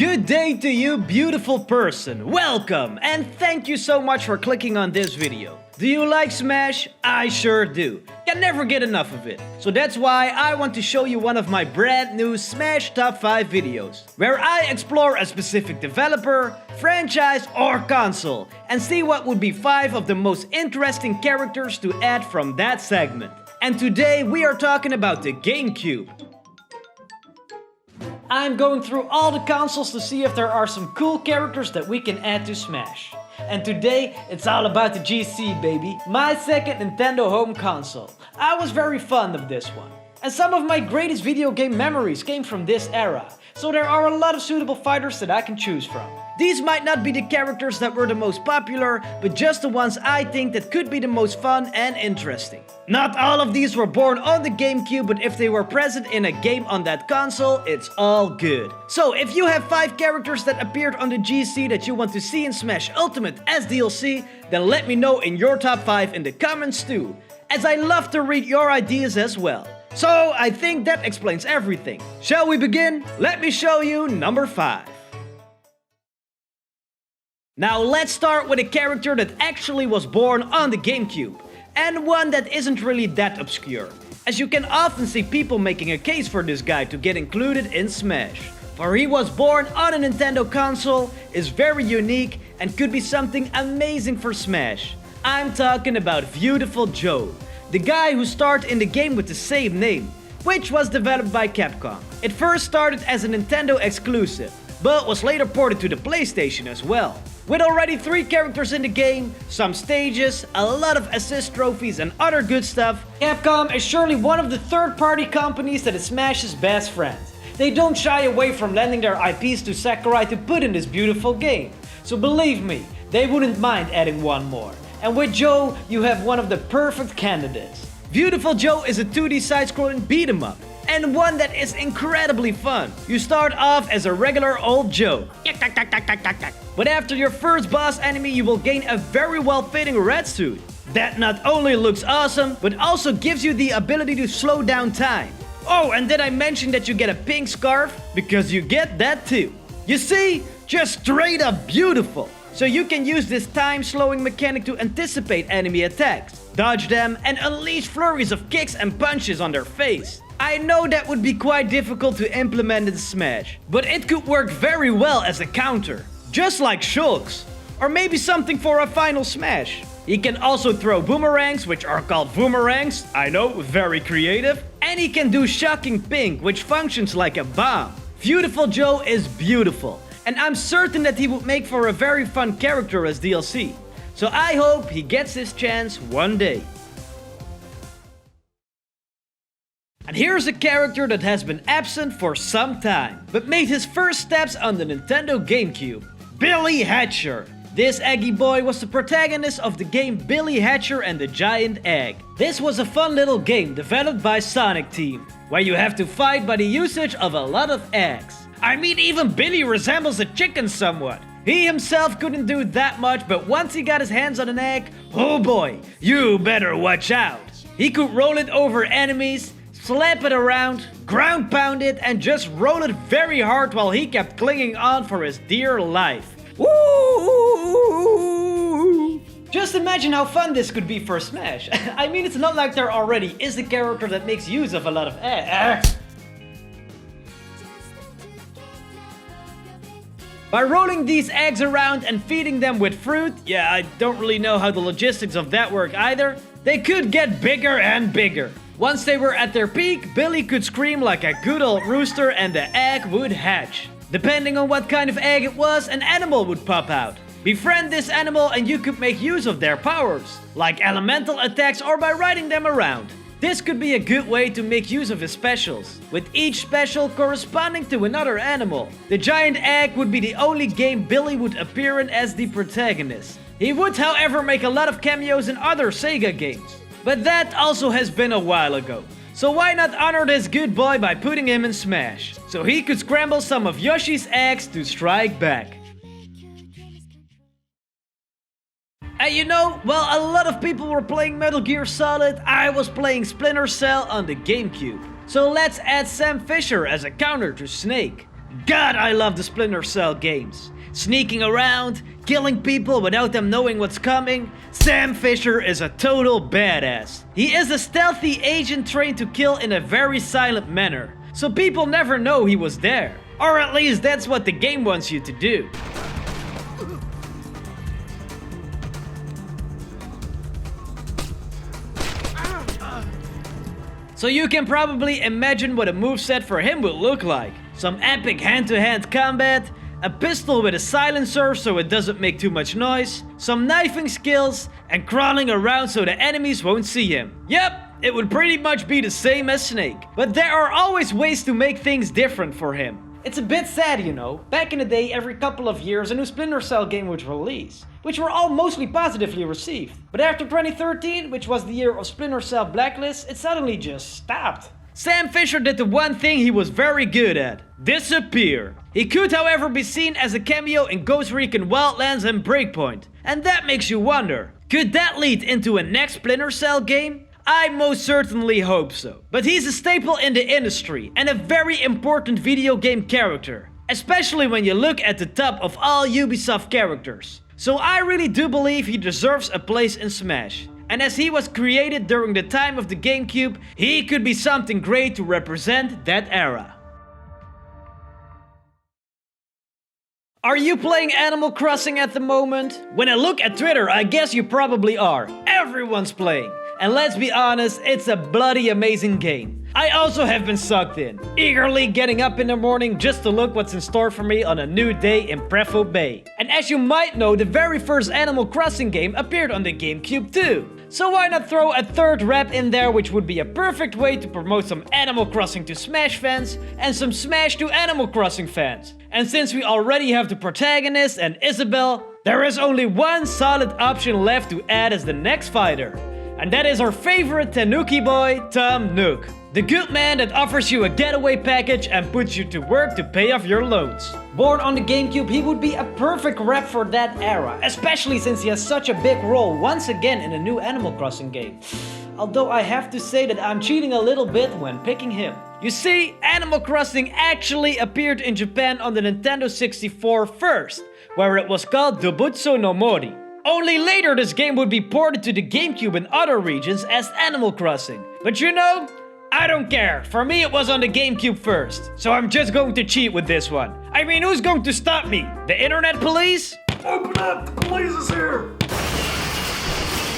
Good day to you, beautiful person. Welcome, and thank you so much for clicking on this video. Do you like Smash? I sure do. Can never get enough of it. So that's why I want to show you one of my brand new Smash Top 5 videos, where I explore a specific developer, franchise or console, and see what would be 5 of the most interesting characters to add from that segment. And today we are talking about the GameCube. I'm going through all the consoles to see if there are some cool characters that we can add to Smash. And today, it's all about the GC, baby. My second Nintendo home console. I was very fond of this one. And some of my greatest video game memories came from this era. So there are a lot of suitable fighters that I can choose from. These might not be the characters that were the most popular, but just the ones I think that could be the most fun and interesting. Not all of these were born on the GameCube, but if they were present in a game on that console, it's all good. So if you have 5 characters that appeared on the GC that you want to see in Smash Ultimate as DLC, then let me know in your top 5 in the comments too, as I love to read your ideas as well. So I think that explains everything. Shall we begin? Let me show you number 5. Now let's start with a character that actually was born on the GameCube, and one that isn't really that obscure, as you can often see people making a case for this guy to get included in Smash. For he was born on a Nintendo console, is very unique, and could be something amazing for Smash. I'm talking about Beautiful Joe, the guy who started in the game with the same name, which was developed by Capcom. It first started as a Nintendo exclusive, but was later ported to the PlayStation as well. With already 3 characters in the game, some stages, a lot of assist trophies and other good stuff, Capcom is surely one of the third-party companies that is Smash's best friend. They don't shy away from lending their IPs to Sakurai to put in this beautiful game. So believe me, they wouldn't mind adding one more. And with Joe, you have one of the perfect candidates. Beautiful Joe is a 2D side-scrolling beat-em-up, and one that is incredibly fun. You start off as a regular old Joe, but after your first boss enemy you will gain a very well-fitting red suit that not only looks awesome, but also gives you the ability to slow down time. Oh, and did I mention that you get a pink scarf? Because you get that too. You see? Just straight up beautiful. So you can use this time-slowing mechanic to anticipate enemy attacks, dodge them, and unleash flurries of kicks and punches on their face. I know that would be quite difficult to implement in Smash, but it could work very well as a counter, just like Shulk's, or maybe something for a final Smash. He can also throw boomerangs, which are called boomerangs, I know, very creative, and he can do shocking pink, which functions like a bomb. Beautiful Joe is beautiful, and I'm certain that he would make for a very fun character as DLC. So I hope he gets his chance one day. And here's a character that has been absent for some time, but made his first steps on the Nintendo GameCube. Billy Hatcher. This Eggy boy was the protagonist of the game Billy Hatcher and the Giant Egg. This was a fun little game developed by Sonic Team, where you have to fight by the usage of a lot of eggs. I mean, even Billy resembles a chicken somewhat. He himself couldn't do that much, but once he got his hands on an egg, oh boy, you better watch out. He could roll it over enemies, slap it around, ground pound it, and just roll it very hard while he kept clinging on for his dear life. Woo! Just imagine how fun this could be for Smash. I mean, it's not like there already is a character that makes use of a lot of eggs. By rolling these eggs around and feeding them with fruit, yeah, I don't really know how the logistics of that work either, they could get bigger and bigger. Once they were at their peak, Billy could scream like a good old rooster and the egg would hatch. Depending on what kind of egg it was, an animal would pop out. Befriend this animal and you could make use of their powers, like elemental attacks or by riding them around. This could be a good way to make use of his specials, with each special corresponding to another animal. The Giant Egg would be the only game Billy would appear in as the protagonist. He would, however, make a lot of cameos in other Sega games. But that also has been a while ago. So why not honor this good boy by putting him in Smash, so he could scramble some of Yoshi's eggs to strike back. And you know, while a lot of people were playing Metal Gear Solid, I was playing Splinter Cell on the GameCube. So let's add Sam Fisher as a counter to Snake. God, I love the Splinter Cell games. Sneaking around, killing people without them knowing what's coming. Sam Fisher is a total badass. He is a stealthy agent trained to kill in a very silent manner, so people never know he was there. Or at least that's what the game wants you to do. So you can probably imagine what a moveset for him would look like. Some epic hand-to-hand combat, a pistol with a silencer so it doesn't make too much noise, some knifing skills, and crawling around so the enemies won't see him. Yep, it would pretty much be the same as Snake. But there are always ways to make things different for him. It's a bit sad, you know. Back in the day, every couple of years a new Splinter Cell game would release, which were all mostly positively received. But after 2013, which was the year of Splinter Cell Blacklist, it suddenly just stopped. Sam Fisher did the one thing he was very good at: disappear. He could, however, be seen as a cameo in Ghost Recon Wildlands and Breakpoint. And that makes you wonder, could that lead into a next Splinter Cell game? I most certainly hope so. But he's a staple in the industry and a very important video game character, especially when you look at the top of all Ubisoft characters. So I really do believe he deserves a place in Smash. And as he was created during the time of the GameCube, he could be something great to represent that era. Are you playing Animal Crossing at the moment? When I look at Twitter, I guess you probably are. Everyone's playing. And let's be honest, it's a bloody amazing game. I also have been sucked in, eagerly getting up in the morning just to look what's in store for me on a new day in Prevo Bay. And as you might know, the very first Animal Crossing game appeared on the GameCube too. So why not throw a third rep in there, which would be a perfect way to promote some Animal Crossing to Smash fans and some Smash to Animal Crossing fans. And since we already have the protagonist and Isabelle, there is only one solid option left to add as the next fighter. And that is our favorite Tanuki boy, Tom Nook. The good man that offers you a getaway package and puts you to work to pay off your loans. Born on the GameCube, he would be a perfect rep for that era, especially since he has such a big role once again in a new Animal Crossing game. Although I have to say that I'm cheating a little bit when picking him. You see, Animal Crossing actually appeared in Japan on the Nintendo 64 first, where it was called Dobutsu no Mori. Only later this game would be ported to the GameCube in other regions as Animal Crossing. But you know, I don't care. For me it was on the GameCube first. So I'm just going to cheat with this one. I mean, who's going to stop me? The internet police? Open up! The police is here!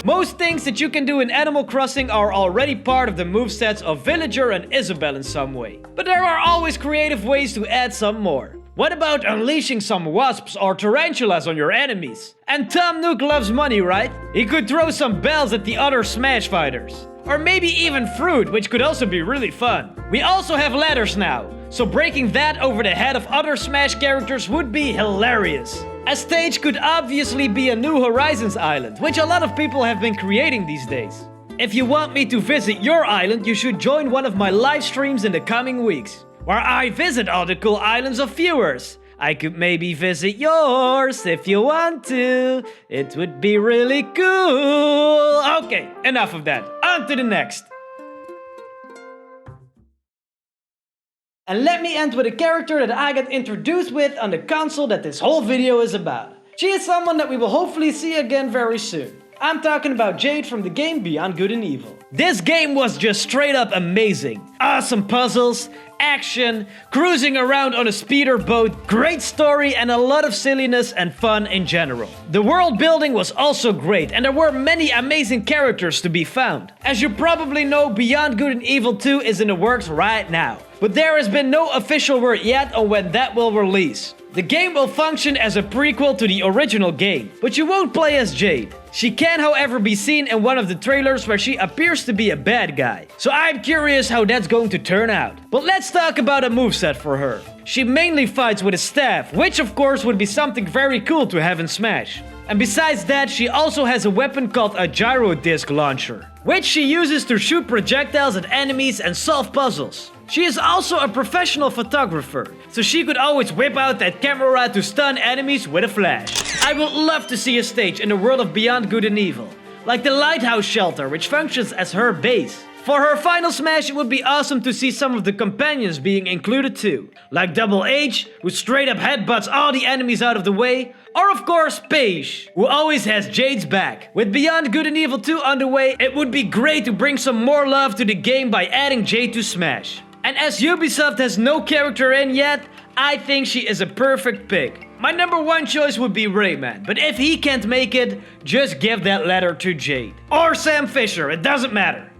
Most things that you can do in Animal Crossing are already part of the movesets of Villager and Isabelle in some way. But there are always creative ways to add some more. What about unleashing some wasps or tarantulas on your enemies? And Tom Nook loves money, right? He could throw some bells at the other Smash fighters. Or maybe even fruit, which could also be really fun. We also have ladders now, so breaking that over the head of other Smash characters would be hilarious. A stage could obviously be a New Horizons island, which a lot of people have been creating these days. If you want me to visit your island, you should join one of my live streams in the coming weeks, where I visit all the cool islands of viewers. I could maybe visit yours if you want to. It would be really cool. Okay, enough of that. On to the next. And let me end with a character that I got introduced with on the console that this whole video is about. She is someone that we will hopefully see again very soon. I'm talking about Jade from the game Beyond Good and Evil. This game was just straight up amazing. Awesome puzzles, action, cruising around on a speeder boat, great story, and a lot of silliness and fun in general. The world building was also great, and there were many amazing characters to be found. As you probably know, Beyond Good and Evil 2 is in the works right now, but there has been no official word yet on when that will release. The game will function as a prequel to the original game, but you won't play as Jade. She can, however, be seen in one of the trailers where she appears to be a bad guy. So I'm curious how that's going to turn out. But let's talk about a moveset for her. She mainly fights with a staff, which of course would be something very cool to have in Smash. And besides that, she also has a weapon called a gyro disc launcher, which she uses to shoot projectiles at enemies and solve puzzles. She is also a professional photographer, so she could always whip out that camera to stun enemies with a flash. I would love to see a stage in the world of Beyond Good and Evil, like the lighthouse shelter, which functions as her base. For her final smash, it would be awesome to see some of the companions being included too. Like Double H, who straight up headbutts all the enemies out of the way. Or of course Paige, who always has Jade's back. With Beyond Good and Evil 2 on the way, it would be great to bring some more love to the game by adding Jade to Smash. And as Ubisoft has no character in yet, I think she is a perfect pick. My number one choice would be Rayman, but if he can't make it, just give that letter to Jade. Or Sam Fisher, it doesn't matter.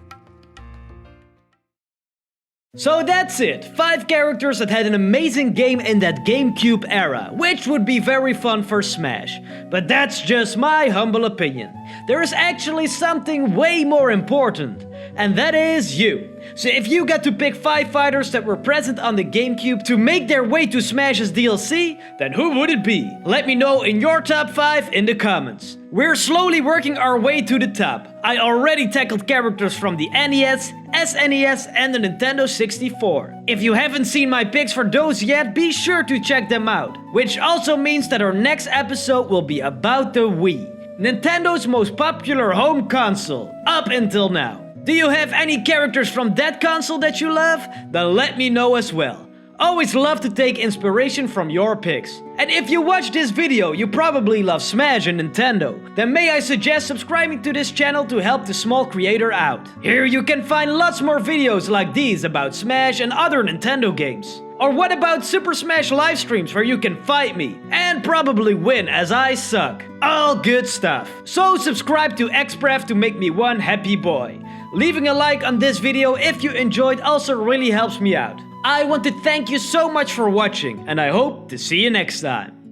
So that's it, 5 characters that had an amazing game in that GameCube era, which would be very fun for Smash. But that's just my humble opinion. There is actually something way more important, and that is you. So if you got to pick 5 fighters that were present on the GameCube to make their way to Smash's DLC, then who would it be? Let me know in your top 5 in the comments. We're slowly working our way to the top. I already tackled characters from the NES, SNES and the Nintendo 64. If you haven't seen my picks for those yet, be sure to check them out. Which also means that our next episode will be about the Wii, Nintendo's most popular home console, up until now. Do you have any characters from that console that you love? Then let me know as well. Always love to take inspiration from your picks. And if you watch this video, you probably love Smash and Nintendo. Then may I suggest subscribing to this channel to help the small creator out. Here you can find lots more videos like these about Smash and other Nintendo games. Or what about Super Smash live streams where you can fight me and probably win as I suck. All good stuff. So subscribe to XPref to make me one happy boy. Leaving a like on this video if you enjoyed also really helps me out. I want to thank you so much for watching and I hope to see you next time.